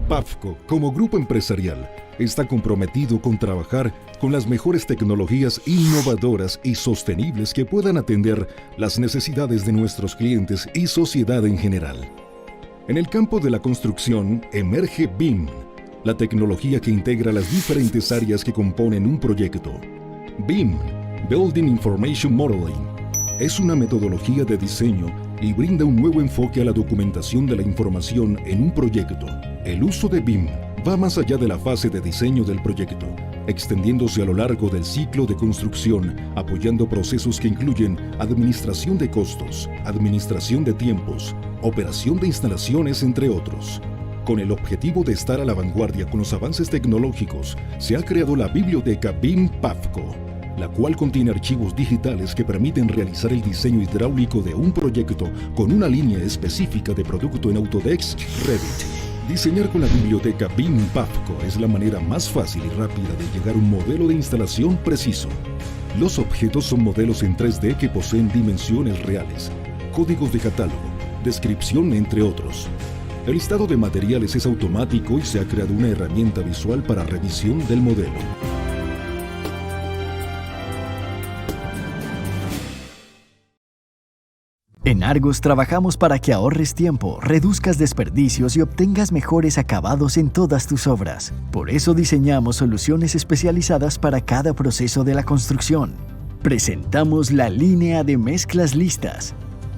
PAFCO, como grupo empresarial, está comprometido con trabajar con las mejores tecnologías innovadoras y sostenibles que puedan atender las necesidades de nuestros clientes y sociedad en general. En el campo de la construcción emerge BIM, la tecnología que integra las diferentes áreas que componen un proyecto. BIM, Building Information Modeling, es una metodología de diseño y brinda un nuevo enfoque a la documentación de la información en un proyecto. El uso de BIM va más allá de la fase de diseño del proyecto, extendiéndose a lo largo del ciclo de construcción, apoyando procesos que incluyen administración de costos, administración de tiempos, operación de instalaciones, entre otros. Con el objetivo de estar a la vanguardia con los avances tecnológicos, se ha creado la biblioteca BIM PAFCO, la cual contiene archivos digitales que permiten realizar el diseño hidráulico de un proyecto con una línea específica de producto en Autodesk Revit. Diseñar con la biblioteca BIM PAFCO es la manera más fácil y rápida de llegar a un modelo de instalación preciso. Los objetos son modelos en 3D que poseen dimensiones reales, códigos de catálogo, descripción, entre otros. El listado de materiales es automático y se ha creado una herramienta visual para revisión del modelo. En Argos trabajamos para que ahorres tiempo, reduzcas desperdicios y obtengas mejores acabados en todas tus obras. Por eso diseñamos soluciones especializadas para cada proceso de la construcción. Presentamos la línea de mezclas listas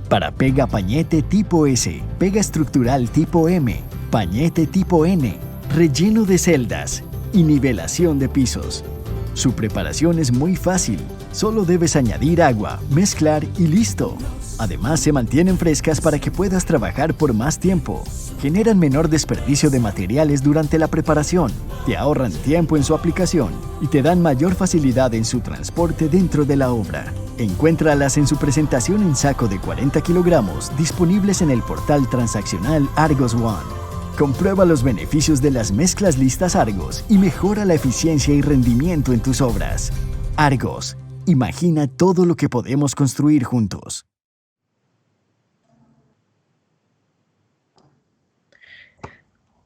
para pega pañete tipo S, pega estructural tipo M, pañete tipo N, relleno de celdas y nivelación de pisos. Su preparación es muy fácil, solo debes añadir agua, mezclar y listo. Además, se mantienen frescas para que puedas trabajar por más tiempo. Generan menor desperdicio de materiales durante la preparación, te ahorran tiempo en su aplicación y te dan mayor facilidad en su transporte dentro de la obra. Encuéntralas en su presentación en saco de 40 kilogramos, disponibles en el portal transaccional Argos One. Comprueba los beneficios de las mezclas listas Argos y mejora la eficiencia y rendimiento en tus obras. Argos, imagina todo lo que podemos construir juntos.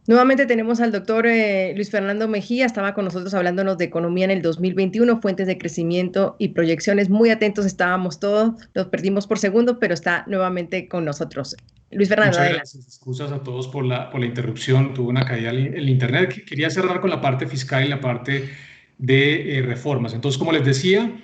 Nuevamente tenemos al doctor Luis Fernando Mejía, estaba con nosotros hablándonos de economía en el 2021, fuentes de crecimiento y proyecciones. Muy atentos estábamos todos, los perdimos por segundo, pero está nuevamente con nosotros. Luis Fernando, muchas gracias. Excusas a todos por la interrupción, tuvo una caída en el internet. Quería cerrar con la parte fiscal y la parte de reformas. Entonces, como les decía,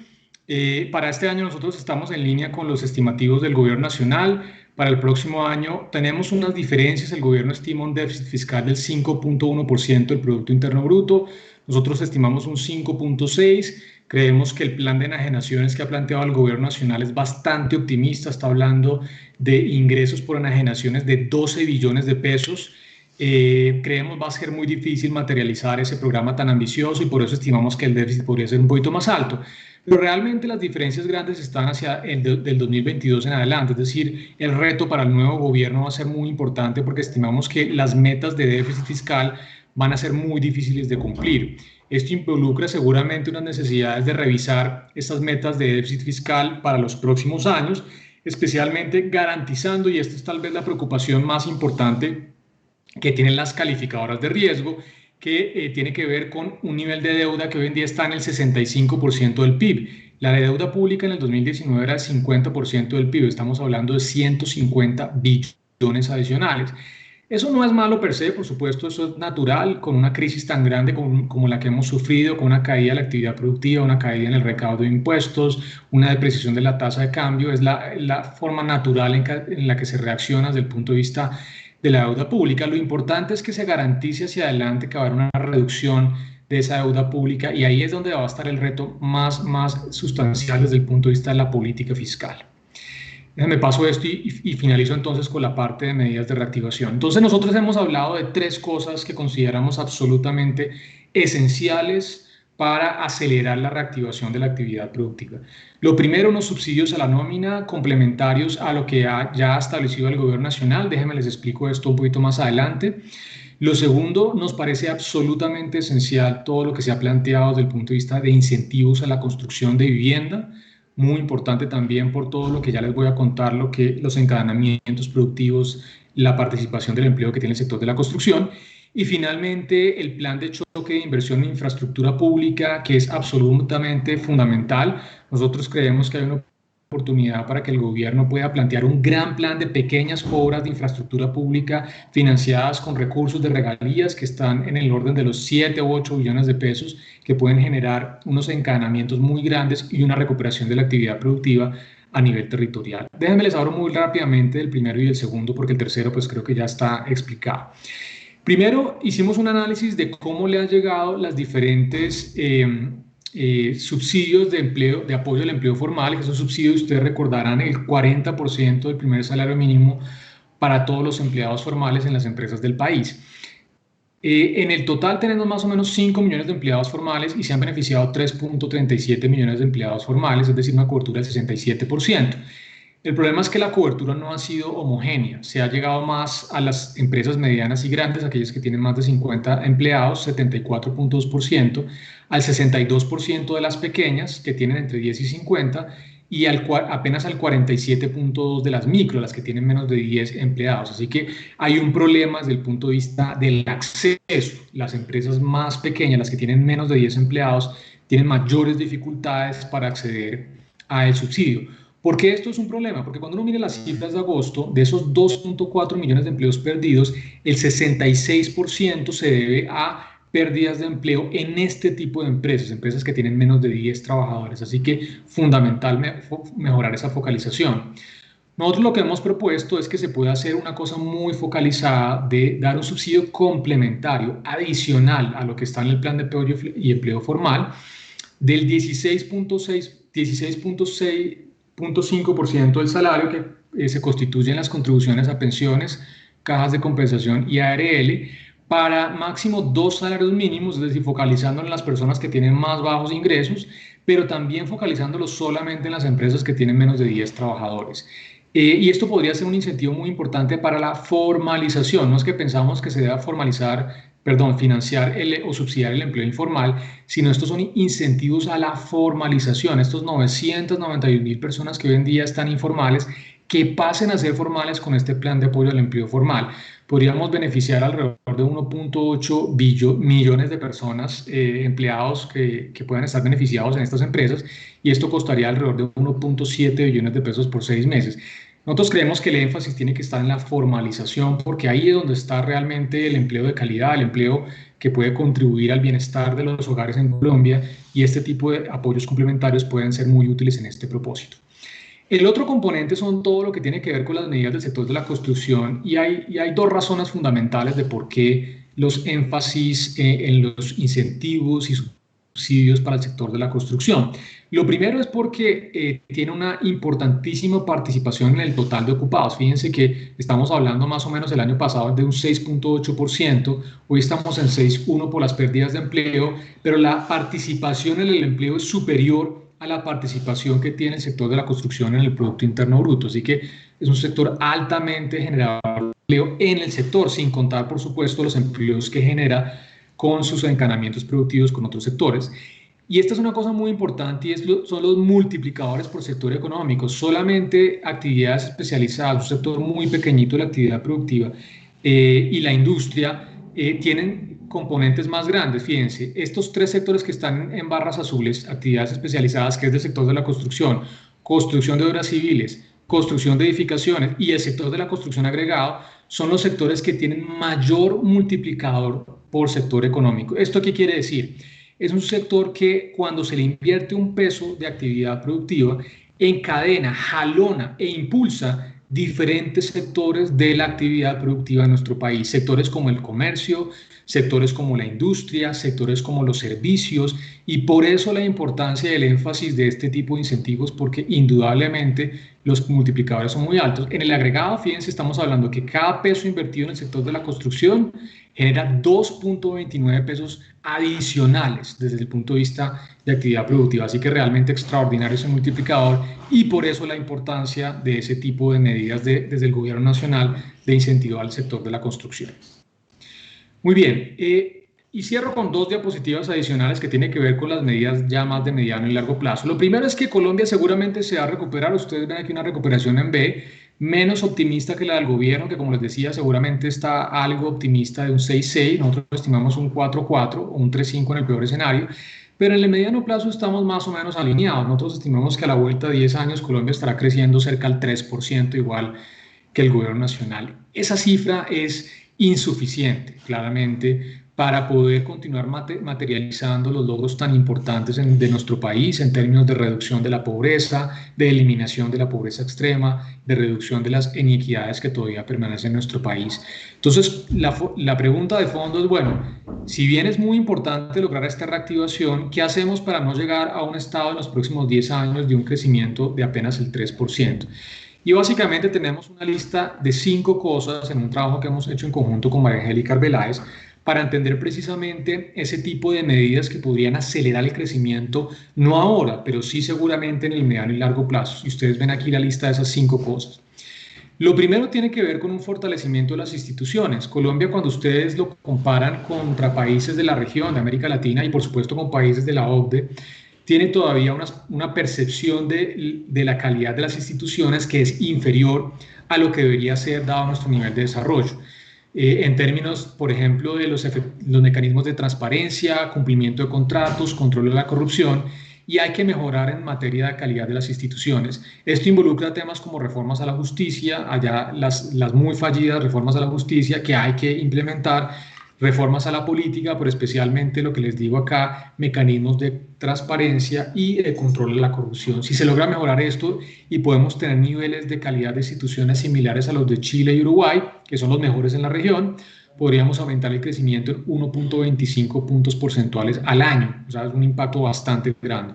para este año nosotros estamos en línea con los estimativos del gobierno nacional. Para el próximo año tenemos unas diferencias. El gobierno estima un déficit fiscal del 5.1% del Producto Interno Bruto. Nosotros estimamos un 5.6%. Creemos que el plan de enajenaciones que ha planteado el gobierno nacional es bastante optimista. Está hablando de ingresos por enajenaciones de 12 billones de pesos. Creemos va a ser muy difícil materializar ese programa tan ambicioso y por eso estimamos que el déficit podría ser un poquito más alto. Pero realmente las diferencias grandes están hacia del 2022 en adelante, es decir, el reto para el nuevo gobierno va a ser muy importante porque estimamos que las metas de déficit fiscal van a ser muy difíciles de cumplir. Esto involucra seguramente unas necesidades de revisar estas metas de déficit fiscal para los próximos años, especialmente garantizando, y esta es tal vez la preocupación más importante que tienen las calificadoras de riesgo, que tiene que ver con un nivel de deuda que hoy en día está en el 65% del PIB. La deuda pública en el 2019 era el 50% del PIB, estamos hablando de 150 billones adicionales. Eso no es malo per se, por supuesto, eso es natural con una crisis tan grande como la que hemos sufrido, con una caída de la actividad productiva, una caída en el recaudo de impuestos, una depreciación de la tasa de cambio, es la forma natural en la que se reacciona desde el punto de vista de la deuda pública. Lo importante es que se garantice hacia adelante que va a haber una reducción de esa deuda pública y ahí es donde va a estar el reto más sustancial desde el punto de vista de la política fiscal. Déjame paso esto y finalizo entonces con la parte de medidas de reactivación. Entonces nosotros hemos hablado de 3 cosas que consideramos absolutamente esenciales para acelerar la reactivación de la actividad productiva. Lo primero, unos subsidios a la nómina complementarios a lo que ya ha establecido el gobierno nacional. Déjenme les explico esto un poquito más adelante. Lo segundo, nos parece absolutamente esencial todo lo que se ha planteado desde el punto de vista de incentivos a la construcción de vivienda. Muy importante también por todo lo que ya les voy a contar, los encadenamientos productivos, la participación del empleo que tiene el sector de la construcción. Y finalmente, el plan de choque de inversión en infraestructura pública, que es absolutamente fundamental. Nosotros creemos que hay una oportunidad para que el gobierno pueda plantear un gran plan de pequeñas obras de infraestructura pública financiadas con recursos de regalías que están en el orden de los 7 u 8 billones de pesos, que pueden generar unos encadenamientos muy grandes y una recuperación de la actividad productiva a nivel territorial. Déjenme les hablo muy rápidamente del primero y del segundo, porque el tercero pues creo que ya está explicado. Primero, hicimos un análisis de cómo le han llegado las diferentes subsidios de empleo, de apoyo al empleo formal. Esos subsidios, ustedes recordarán, el 40% del primer salario mínimo para todos los empleados formales en las empresas del país. En el total tenemos más o menos 5 millones de empleados formales y se han beneficiado 3.37 millones de empleados formales, es decir, una cobertura del 67%. El problema es que la cobertura no ha sido homogénea. Se ha llegado más a las empresas medianas y grandes, aquellas que tienen más de 50 empleados, 74.2%, al 62% de las pequeñas, que tienen entre 10 y 50, y apenas al 47.2% de las micro, las que tienen menos de 10 empleados. Así que hay un problema desde el punto de vista del acceso. Las empresas más pequeñas, las que tienen menos de 10 empleados, tienen mayores dificultades para acceder al subsidio. ¿Por qué esto es un problema? Porque cuando uno mira las cifras de agosto, de esos 2.4 millones de empleos perdidos, el 66% se debe a pérdidas de empleo en este tipo de empresas que tienen menos de 10 trabajadores. Así que fundamental mejorar esa focalización. Nosotros lo que hemos propuesto es que se pueda hacer una cosa muy focalizada de dar un subsidio complementario, adicional a lo que está en el plan de apoyo y empleo formal, del 16.5% del salario que se constituyen las contribuciones a pensiones, cajas de compensación y ARL, para máximo 2 salarios mínimos, es decir, focalizando en las personas que tienen más bajos ingresos, pero también focalizándolo solamente en las empresas que tienen menos de 10 trabajadores. Y esto podría ser un incentivo muy importante para la formalización. No es que pensamos que se deba financiar o subsidiar el empleo informal, sino estos son incentivos a la formalización. Estos 991.000 personas que hoy en día están informales, que pasen a ser formales con este plan de apoyo al empleo formal. Podríamos beneficiar alrededor de 1.8 millones de personas, empleados que puedan estar beneficiados en estas empresas, y esto costaría alrededor de 1.7 billones de pesos por 6 meses. Nosotros creemos que el énfasis tiene que estar en la formalización, porque ahí es donde está realmente el empleo de calidad, el empleo que puede contribuir al bienestar de los hogares en Colombia, y este tipo de apoyos complementarios pueden ser muy útiles en este propósito. El otro componente son todo lo que tiene que ver con las medidas del sector de la construcción, y hay 2 razones fundamentales de por qué los énfasis en los incentivos y subsidios para el sector de la construcción. Lo primero es porque tiene una importantísima participación en el total de ocupados. Fíjense que estamos hablando más o menos el año pasado de un 6.8%, hoy estamos en 6.1% por las pérdidas de empleo, pero la participación en el empleo es superior a la participación que tiene el sector de la construcción en el Producto Interno Bruto. Así que es un sector altamente generador de empleo en el sector, sin contar, por supuesto, los empleos que genera con sus encadenamientos productivos con otros sectores. Y esta es una cosa muy importante, y son los multiplicadores por sector económico. Solamente actividades especializadas, un sector muy pequeñito de la actividad productiva y la industria tienen componentes más grandes. Fíjense, estos 3 sectores que están en barras azules, actividades especializadas, que es del sector de la construcción de obras civiles, construcción de edificaciones y el sector de la construcción agregado son los sectores que tienen mayor multiplicador por sector económico. ¿Esto qué quiere decir? Es un sector que cuando se le invierte un peso de actividad productiva, encadena, jalona e impulsa diferentes sectores de la actividad productiva de nuestro país. Sectores como el comercio, sectores como la industria, sectores como los servicios, y por eso la importancia del énfasis de este tipo de incentivos, porque indudablemente los multiplicadores son muy altos. En el agregado, fíjense, estamos hablando que cada peso invertido en el sector de la construcción genera 2.29 pesos adicionales desde el punto de vista de actividad productiva. Así que realmente extraordinario ese multiplicador, y por eso la importancia de ese tipo de medidas desde el gobierno nacional de incentivar al sector de la construcción. Muy bien, y cierro con dos diapositivas adicionales que tienen que ver con las medidas ya más de mediano y largo plazo. Lo primero es que Colombia seguramente se va a recuperar. Ustedes ven aquí una recuperación en B, menos optimista que la del gobierno, que como les decía, seguramente está algo optimista de un 6.6, nosotros estimamos un 4.4 o un 3.5 en el peor escenario, pero en el mediano plazo estamos más o menos alineados. Nosotros estimamos que a la vuelta de 10 años Colombia estará creciendo cerca al 3%, igual que el gobierno nacional. Esa cifra es insuficiente, claramente, para poder continuar materializando los logros tan importantes de nuestro país en términos de reducción de la pobreza, de eliminación de la pobreza extrema, de reducción de las inequidades que todavía permanecen en nuestro país. Entonces, la pregunta de fondo es, bueno, si bien es muy importante lograr esta reactivación, ¿qué hacemos para no llegar a un estado en los próximos 10 años de un crecimiento de apenas el 3%? Y básicamente tenemos una lista de 5 cosas en un trabajo que hemos hecho en conjunto con María Angélica Arbeláez para entender precisamente ese tipo de medidas que podrían acelerar el crecimiento, no ahora, pero sí seguramente en el mediano y largo plazo. Y ustedes ven aquí la lista de esas 5 cosas. Lo primero tiene que ver con un fortalecimiento de las instituciones. Colombia, cuando ustedes lo comparan contra países de la región, de América Latina y por supuesto con países de la OCDE, tiene todavía una percepción de la calidad de las instituciones que es inferior a lo que debería ser dado nuestro nivel de desarrollo. En términos, por ejemplo, de los mecanismos de transparencia, cumplimiento de contratos, control de la corrupción, y hay que mejorar en materia de calidad de las instituciones. Esto involucra temas como reformas a la justicia, allá las muy fallidas reformas a la justicia que hay que implementar, reformas a la política, pero especialmente lo que les digo acá, mecanismos de transparencia y de control de la corrupción. Si se logra mejorar esto y podemos tener niveles de calidad de instituciones similares a los de Chile y Uruguay, que son los mejores en la región, podríamos aumentar el crecimiento en 1.25 puntos porcentuales al año. O sea, es un impacto bastante grande.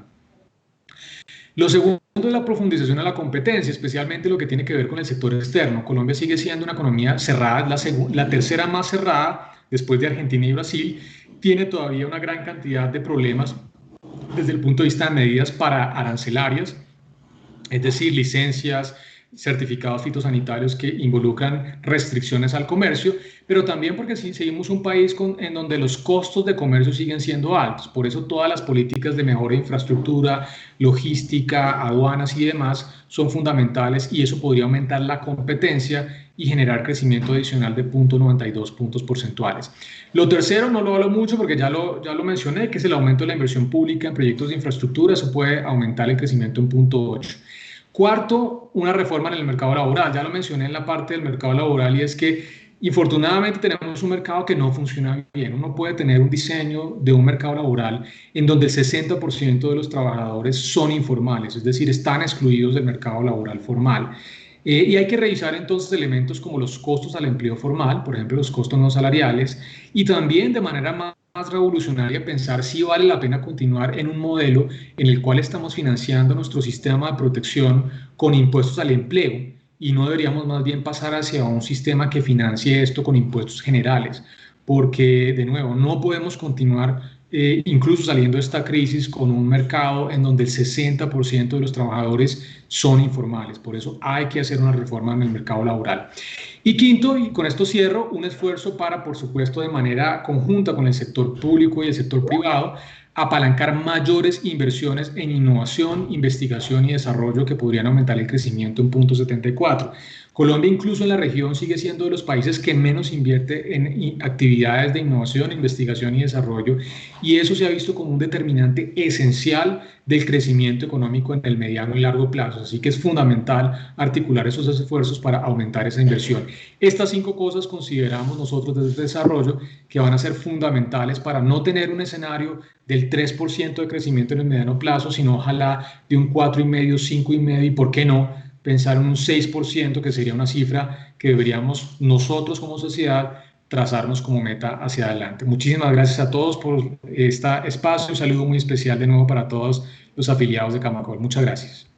Lo segundo es la profundización de la competencia, especialmente lo que tiene que ver con el sector externo. Colombia sigue siendo una economía cerrada, la tercera más cerrada después de Argentina y Brasil, tiene todavía una gran cantidad de problemas desde el punto de vista de medidas arancelarias, es decir, licencias, certificados fitosanitarios que involucran restricciones al comercio, pero también porque seguimos un país en donde los costos de comercio siguen siendo altos. Por eso todas las políticas de mejora de infraestructura, logística, aduanas y demás son fundamentales, y eso podría aumentar la competencia y generar crecimiento adicional de 0.92 puntos porcentuales. Lo tercero no lo hablo mucho porque ya lo mencioné, que es el aumento de la inversión pública en proyectos de infraestructura. Eso puede aumentar el crecimiento en 0.8. Cuarto, una reforma en el mercado laboral. Ya lo mencioné en la parte del mercado laboral, y es que infortunadamente tenemos un mercado que no funciona bien. Uno puede tener un diseño de un mercado laboral en donde el 60% de los trabajadores son informales, es decir, están excluidos del mercado laboral formal. Y hay que revisar entonces elementos como los costos al empleo formal, por ejemplo, los costos no salariales, y también de manera más revolucionaria pensar si vale la pena continuar en un modelo en el cual estamos financiando nuestro sistema de protección con impuestos al empleo, y no deberíamos más bien pasar hacia un sistema que financie esto con impuestos generales, porque de nuevo no podemos continuar incluso saliendo de esta crisis con un mercado en donde el 60% de los trabajadores son informales. Por eso hay que hacer una reforma en el mercado laboral. Y quinto, y con esto cierro, un esfuerzo para, por supuesto, de manera conjunta con el sector público y el sector privado, apalancar mayores inversiones en innovación, investigación y desarrollo que podrían aumentar el crecimiento en 0.74. Colombia, incluso en la región, sigue siendo de los países que menos invierte en actividades de innovación, investigación y desarrollo, y eso se ha visto como un determinante esencial del crecimiento económico en el mediano y largo plazo. Así que es fundamental articular esos esfuerzos para aumentar esa inversión. Estas 5 cosas consideramos nosotros desde desarrollo que van a ser fundamentales para no tener un escenario del 3% de crecimiento en el mediano plazo, sino ojalá de un 4,5%, 5,5% y, ¿por qué no?, pensar en un 6%, que sería una cifra que deberíamos nosotros como sociedad trazarnos como meta hacia adelante. Muchísimas gracias a todos por este espacio. Un saludo muy especial de nuevo para todos los afiliados de Camacol. Muchas gracias.